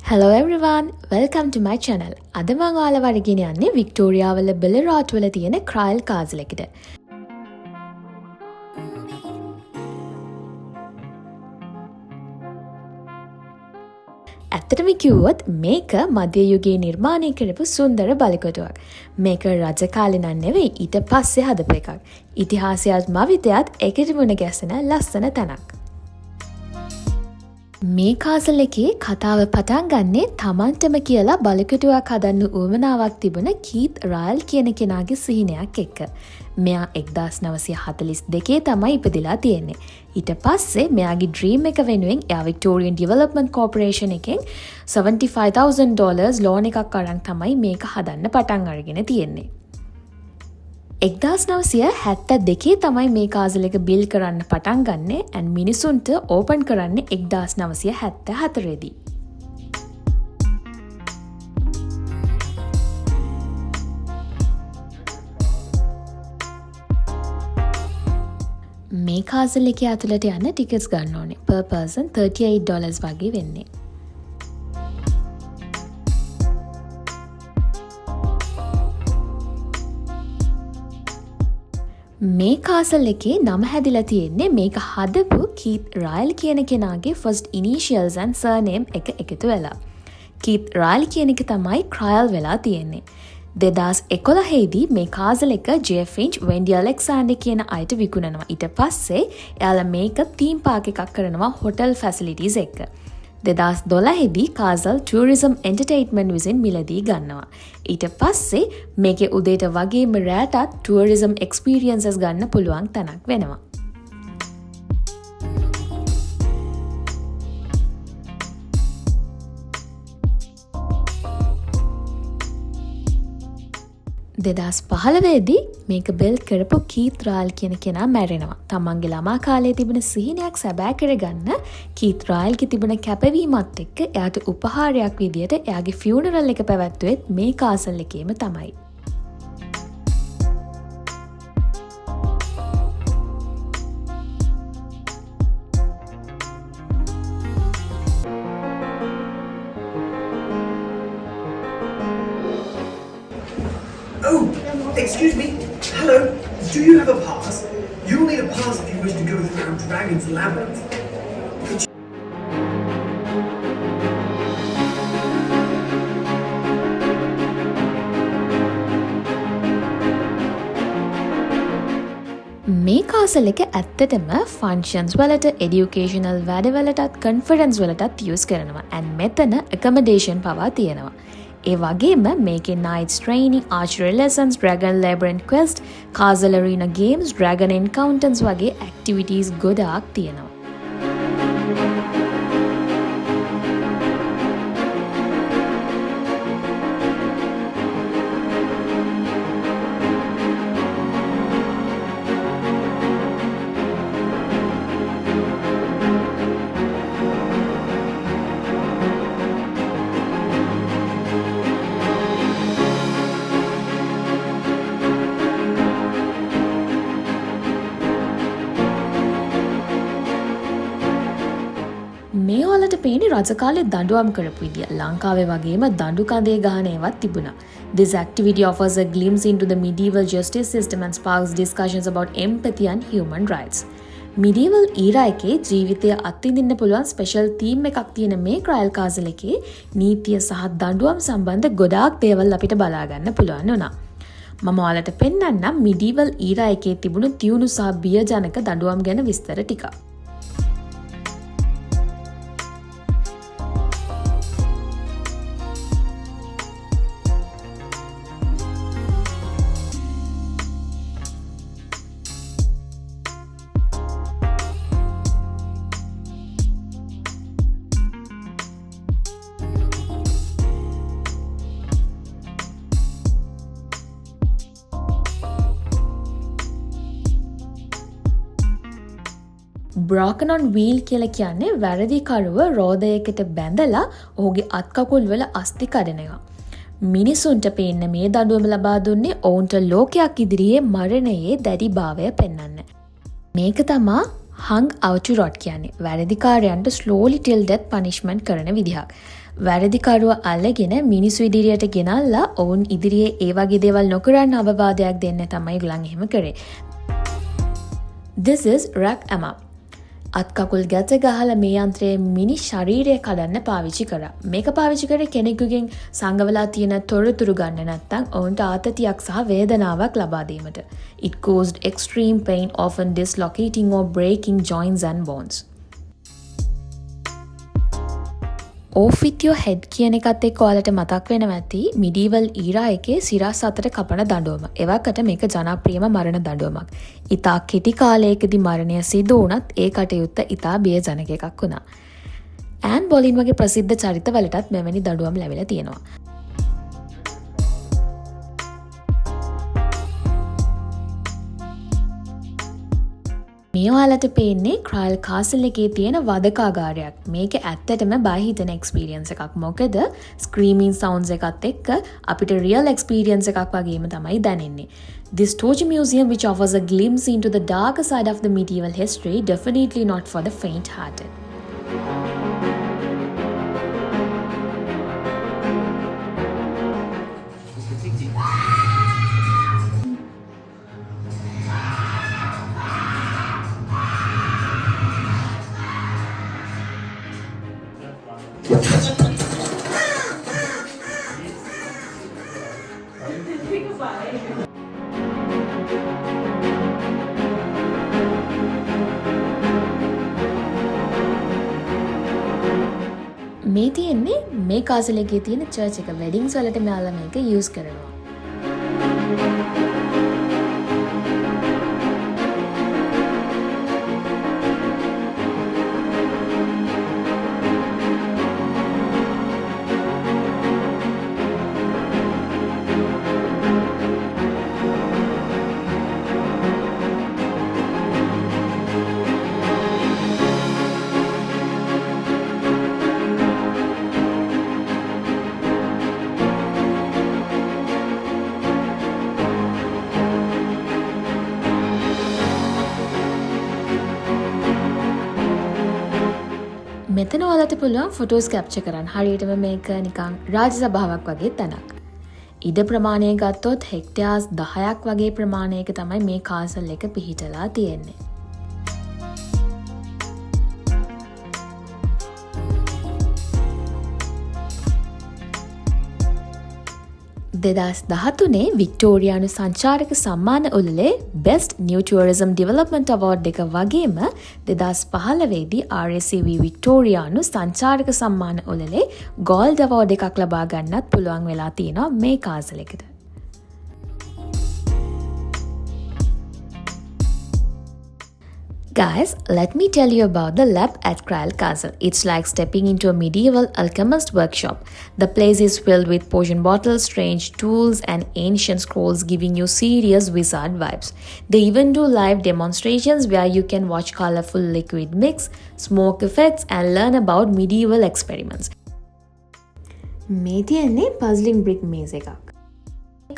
Hello everyone, welcome to my channel. අද මම ඔයාලව අරගෙන යන්නේ වික්ටෝරියා වල බෙලරාට් වල තියෙන ක්‍රයල් කාසල් එකට. ඇත්තටම කිව්වොත් මේක මධ්‍ය යුගයේ නිර්මාණය කරපු සුන්දර බලකොටුවක්. මේක රජ කාලේ නන් නෙවෙයි ඊට පස්සේ හදපු එකක්. ඉතිහාසයත් මවිතයත් එකට මුණ ගැසෙන ලස්සන තැනක්. මේ කාසල් එකේ කතාව පටන් ගන්නේ තමන්ටම කියලා බලකොටුවක් හදන්න උවමනාවක් තිබුණ කීත් රායල් කියන කෙනාගේ සිහිනයක් එක්ක. මෙයා 1942 තමයි ඉපදිලා තියෙන්නේ. ඊට පස්සේ මෙයාගේ ඩ්‍රීම් එක වෙනුවෙන් එයා වික්ටෝරියන් ඩෙවලොප්මන්ට් කෝපරේෂන් එකෙන් $75,000 ලෝන් එකක් අරන් තමයි මේක හදන්න පටන් අරගෙන තියෙන්නේ. 1972 තමයි මේ කාසල් එක බිල් කරන්න පටන් ගන්නෙ and මිනිසුන්ට ඕපන් කරන්නේ 1974 දී. මේ කාසල් එකේ ඇතුළට යන්න ටිකට්ස් ගන්න ඕනේ. per person $38 වගේ වෙන්නේ. මේ කාසල් එකේ නම හැදිලා තියෙන්නේ මේක හදපු කීත් රායල් කියන කෙනාගේ first initials and surname එක එකතු වෙලා. කීත් රායල් කියන එක තමයි ක්‍රයල් වෙලා තියෙන්නේ. 2011 දී මේ කාසල් එක ජේ ෆින්ච් වෙන්ඩි ඇලෙක්සාන්ඩර් කියන අයට විකුණනවා. ඊට පස්සේ එයාලා මේක තීම් පාක් එකක් කරනවා හොටල් ෆැසිලිටිස් එක්ක. 2012 දී කාසල් ටූරිසම් එන්ටර්ටේන්මන්ට් විසින් මිලදී ගන්නවා. ඊට පස්සේ මේකේ උදේට වගේම රැටත් ටූරිසම් එක්ස්පීරියන්සස් ගන්න පුළුවන් තැනක් වෙනවා. දෙදස් පහළවේදී මේක බෙල් කරපු කීත් රායල් කියන කෙනා මැරෙනවා. තමන්ගේ ළමා කාලේ තිබුණ සිහිනයක් සැබෑ කරගන්න කීත් රායල්ගේ තිබුණ කැපවීමත් එක්ක එයාට උපහාරයක් විදියට එයාගේ ෆියුනරල් එක පැවැත්වුවෙත් මේ කාසල් එකේම තමයි. Oh, excuse me. Hello. Do you have a pass? You'll need a pass if you wish to go through Dragon's Labyrinth. මේ කාසල් එක ඇත්තටම ෆන්ක්ෂන්ස් වලට එඩියුකේෂනල් වැඩවලටත් කන්ෆරන්ස් වලටත් යූස් කරනවා. and මෙතන accommodation පවා තියෙනවා. ඒ වගේම මේකේ nights training, archery lessons, dragon labyrinth quest, castle arena games, dragon encounters වගේ activities ගොඩාක් තියෙනවා. මේ වලට පේන්නේ රජකාලේ දඬුවම් කරපු විදිය. ලංකාවේ වගේම දඬු කඳේ ගහන ඒවත් තිබුණා. This activity offers a glimpse into the medieval justice system and sparks discussions about empathy and human rights. medieval era එකේ ජීවිතය අත්විඳින්න පුළුවන් ස්පෙෂල් තීම් එකක් තියෙන මේ ක්‍රයල් කාසල් එකේ නීතිය සහ දඬුවම් සම්බන්ධ ගොඩාක් දේවල් අපිට බලා ගන්න පුළුවන් වුණා. මම ඔයාලට පෙන්නන්නම් medieval era එකේ තිබුණු තියුණු සහ බියජනක දඬුවම් ගැන විස්තර ටිකක්. broken on wheel කියලා කියන්නේ වැරදිකරුව රෝදයකට බැඳලා ඔහුගේ අත්කකුල් වල අස්ථි කඩන එක. මිනිසුන්ට පේන්න මේ දඬුවම ලබා දුන්නේ ඔවුන්ට ලෝකයක් ඉදිරියේ මරණයේ දැඩිභාවය පෙන්වන්න. මේක තමා hung out to rot කියන්නේ වැරදිකාරයන්ට slowly till death punishment කරන විදිහක්. වැරදිකරුව අල්ලගෙන මිනිස්සු ඉදිරියට ගෙනල්ලා ඔවුන් ඉදිරියේ ඒ වගේ දේවල් නොකරන්න අවවාදයක් දෙන්න තමයි ඒගොල්ලන් එහෙම කරේ. This is rack em up. අත්කකුල් ගැට ගහලා මේ යන්ත්‍රයේ මිනි ශරීරය කඩන්න පාවිච්චි කරා. මේක පාවිච්චි කරේ කෙනෙකුගෙන් සංගවලා තියෙන තොරතුරු ගන්න නැත්නම් ඔවුන්ට ආතතියක් සහ වේදනාවක් ලබා දීමට. It caused extreme pain, often dislocating or breaking joints and bones. Off with your head කියන එකත් එක්ක ඔයාලට මතක් වෙනවා ඇති medieval era එකේ සිරස් අතට කපන දඬුවම. එවකට මේක ජනප්‍රියම මරණ දඬුවමක්. ඉතා කෙටි කාලයකදී මරණය සිදු වුණත් ඒ කටයුත්ත ඉතා බියජනක එකක් වුණා. ඇන් බොලින් වගේ ප්‍රසිද්ධ චරිතවලටත් මෙවැනි දඬුවම් ලැබිලා තියෙනවා. මේ ඔයාලට පේන්නේ ක්‍රයිල් කාසල් එකේ තියෙන වදකාගාරයක්. මේක ඇත්තටම බය හිතෙන එක්ස්පීරියන්ස් එකක්. මොකද ස්ක්‍රීමින් සවුන්ඩ්ස් එකත් එක්ක අපිට රියල් එක්ස්පීරියන්ස් එකක් වගේම තමයි දැනෙන්නේ. This torture museum, which offers a glimpse into the darker side of the medieval history, definitely not for the faint-hearted. මේ තියෙන්නේ මේ කාසල් එකේ තියෙන චර්ච් එක. වෙඩින්ග්ස් වලට මෙයාලා මේක යූස් කරනවා. මෙතන ඔයාලට පුළුවන් ෆොටෝස් කැප්චර් කරන්න. හරියටම මේක නිකන් රාජ සභාවක් වගේ තැනක්. ඉඩ ප්‍රමාණය ගත්තොත් හෙක්ටයාර්ස් 10ක් වගේ ප්‍රමාණයක තමයි මේ කාසල් එක පිහිටලා තියෙන්නේ. දෙදස් 13 වික්ටෝරියානු සංචාරක සම්මාන උළෙලේ Best New Tourism Development Award එක වගේම 2015දී RSCV වික්ටෝරියානු සංචාරක සම්මාන උළෙලේ Gold Award එකක් ලබා ගන්නත් පුළුවන් වෙලා තියෙනවා මේ කාසල් එකට. Guys, let me tell you about the lab at Crail Castle. It's like stepping into a medieval alchemist workshop. The place is filled with potion bottles, strange tools, and ancient scrolls, giving you serious wizard vibes. They even do live demonstrations where you can watch colorful liquid mix, smoke effects, and learn about medieval experiments. මේ තියෙන්නේ puzzling brick maze එකක්.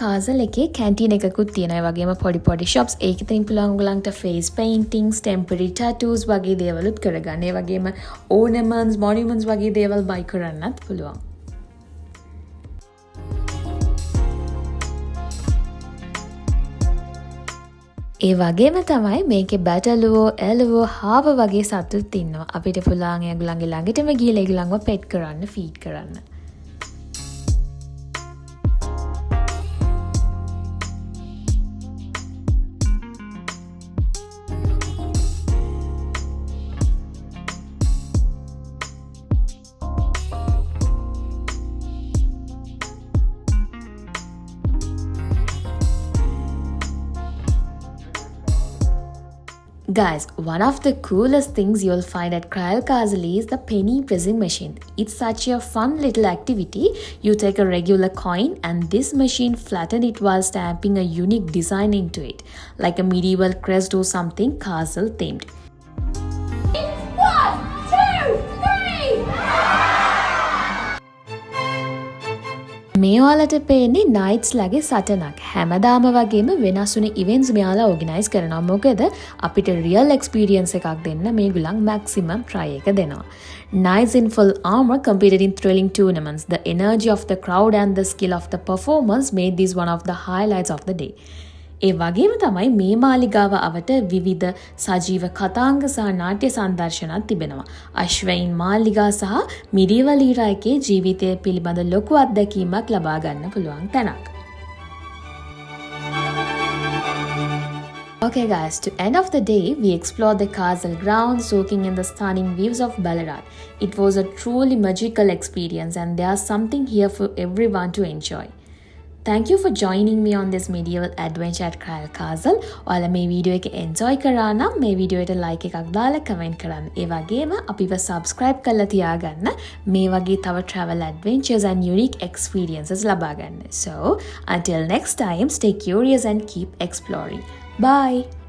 Castle එකේ කැන්ටීන් එකකුත් තියෙනවා. ඒ වගේම පොඩි shops. ඒකෙන් පුළුවන් ඔයගලන්ට face paintings, temporary tattoos වගේ දේවලුත් කරගන්න. ඒ වගේම ornaments, monuments වගේ දේවල් buy කරන්නත් පුළුවන්. ඒ වගේම තමයි මේකේ බැටළුවෝ, එළුවෝ, හාව වගේ සතුත් ඉන්නවා. අපිට පුළුවන් ඒගොල්ලන්ගේ ළඟටම ගිහලා ඒගොල්ලන්ව pet කරන්න, feed කරන්න. Guys, one of the coolest things you'll find at Crail Castle is the penny pressing machine. It's such a fun little activity. You take a regular coin and this machine flatten it while stamping a unique design into it, like a medieval crest or something castle themed. 1, 2, 3! මේ ඔයාලට පේන්නේ නයිට්ස් ලගේ සටනක්. හැමදාම වගේම වෙනස් වුණ events මෙයාලා ඕගනයිස් කරනවා. මොකද අපිට රියල් එක්ස්පීරියන්ස් එකක් දෙන්න මේගොල්ලන් මැක්සිමම් try එක දෙනවා. Knights in full armor competed in thrilling tournaments. The energy of the crowd and the skill of the performers made this one of the highlights of the day. ඒ වගේම තමයි මේ මාලිගාව අවට විවිධ සජීව කතාංග සහ නාට්‍ය සංදර්ශනත් තිබෙනවා. අශ්වයින් මාලිගා සහ මිඩීවල් ඊරා එකේ ජීවිතය පිළිබඳ ලොකු අත්දැකීමක් ලබා ගන්න පුළුවන් තැනක්. Okay guys, to end of the day, we explored the castle grounds, soaking in the stunning views of Ballarat. It was a truly magical experience and there's something here for everyone to enjoy. Thank you for joining me on this medieval adventure at Kyle Castle. ඔයාලා මේ video එක enjoy කරා නම් මේ video එකට like එකක් දාලා comment කරන්න. ඒ වගේම අපිව subscribe කරලා තියාගන්න මේ වගේ තව travel adventures and unique experiences ලබා ගන්න. So, until next time, stay curious and keep exploring. Bye!